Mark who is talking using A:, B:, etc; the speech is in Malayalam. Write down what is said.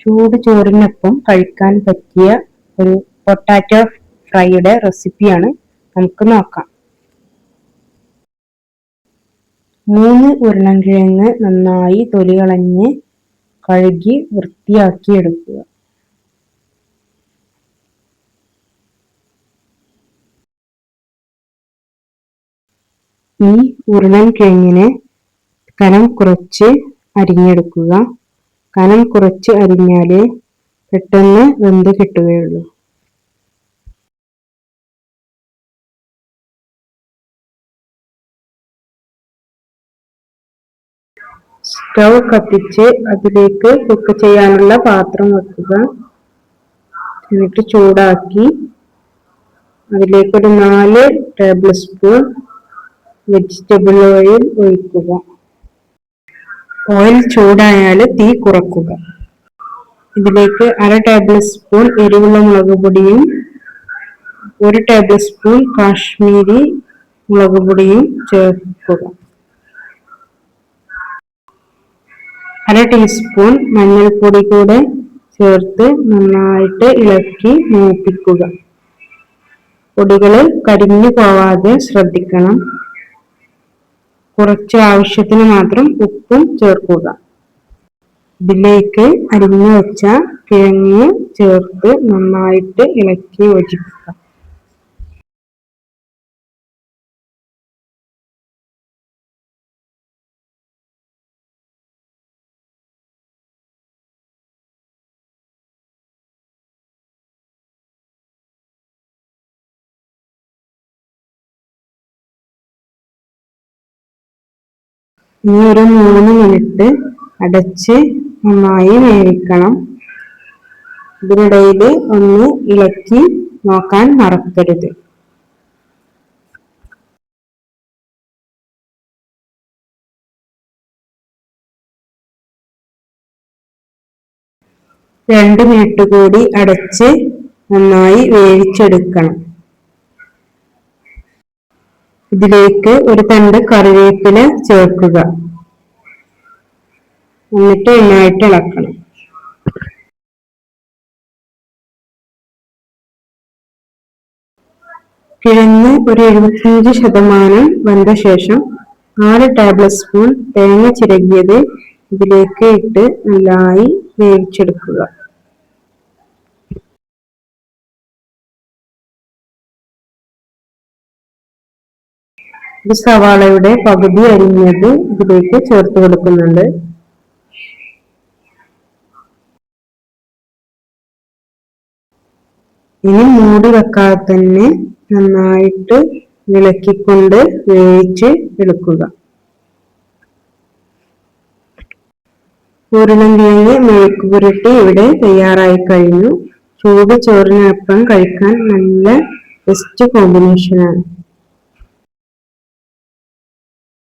A: ചൂട് ചോറിനൊപ്പം കഴിക്കാൻ പറ്റിയ ഒരു പൊട്ടാറ്റോ ഫ്രൈയുടെ റെസിപ്പിയാണ് നമുക്ക് നോക്കാം. 3 ഉരുളൻകിഴങ്ങ് നന്നായി തൊലി കളഞ്ഞ് കഴുകി വൃത്തിയാക്കി എടുക്കുക. ഈ ഉരുളൻകിഴങ്ങിനെ കനം കുറച്ച് അരിഞ്ഞെടുക്കുക. കനം കുറച്ച് അരിഞ്ഞാലേ പെട്ടെന്ന് വെന്ത് കിട്ടുകയുള്ളൂ. സ്റ്റൗ കത്തിച്ച് അതിലേക്ക് കുക്ക് ചെയ്യാനുള്ള പാത്രം വെക്കുക. എന്നിട്ട് ചൂടാക്കി അതിലേക്കൊരു 4 ടേബിൾ സ്പൂൺ വെജിറ്റബിൾ ഓയിൽ ഒഴിക്കുക. ഓയിൽ ചൂടായാൽ തീ കുറക്കുക. ഇതിലേക്ക് 1/2 ടേബിൾ സ്പൂൺ എരിവുള്ള മുളക് പൊടിയും 1 ടേബിൾ സ്പൂൺ കാശ്മീരി മുളക് പൊടിയും ചേർക്കുക. 1/2 ടീസ്പൂൺ മഞ്ഞൾപ്പൊടി കൂടെ ചേർത്ത് നന്നായിട്ട് ഇളക്കി മൂപ്പിക്കുക. പൊടികൾ കരിഞ്ഞു പോവാതെ ശ്രദ്ധിക്കണം. കുറച്ച് ആവശ്യത്തിന് മാത്രം ഉപ്പും ചേർക്കുക. ഇതിലേക്ക് അരിഞ്ഞു വെച്ച കിഴങ്ങ് ചേർത്ത് നന്നായിട്ട് ഇളക്കി യോജിപ്പിക്കുക. ഇനി ഒരു 3 മിനിറ്റ് അടച്ച് നന്നായി വേവിക്കണം. ഇതിനിടയിൽ ഒന്ന് ഇളക്കി നോക്കാൻ മറക്കരുത്. രണ്ട് മിനിറ്റ് കൂടി അടച്ച് നന്നായി വേവിച്ചെടുക്കണം. ഇതിലേക്ക് ഒരു തണ്ട് കറിവേപ്പില ചേർക്കുക. എന്നിട്ട് നന്നായിട്ട് ഇളക്കണം. കിഴങ്ങ് ഒരു 75% വെന്ത ശേഷം 4 ടേബിൾ സ്പൂൺ തേങ്ങ ചിരകിയത് ഇതിലേക്ക് ഇട്ട് നന്നായി വേവിച്ചെടുക്കുക. ഒരു സവാളയുടെ പകുതി അരിഞ്ഞത് ഇതിലേക്ക് ചേർത്ത് കൊടുക്കുന്നുണ്ട്. ഇനി മൂടി വെക്കാതെ തന്നെ നന്നായിട്ട് ഇളക്കിക്കൊണ്ട് വേവിച്ച് എടുക്കുക. ഉരുളൻകിഴങ്ങ് മെഴുക്ക് പുരട്ടി ഇവിടെ തയ്യാറായി കഴിഞ്ഞു. ചൂട് ചോറിനൊപ്പം കഴിക്കാൻ നല്ല ബെസ്റ്റ് കോമ്പിനേഷനാണ്.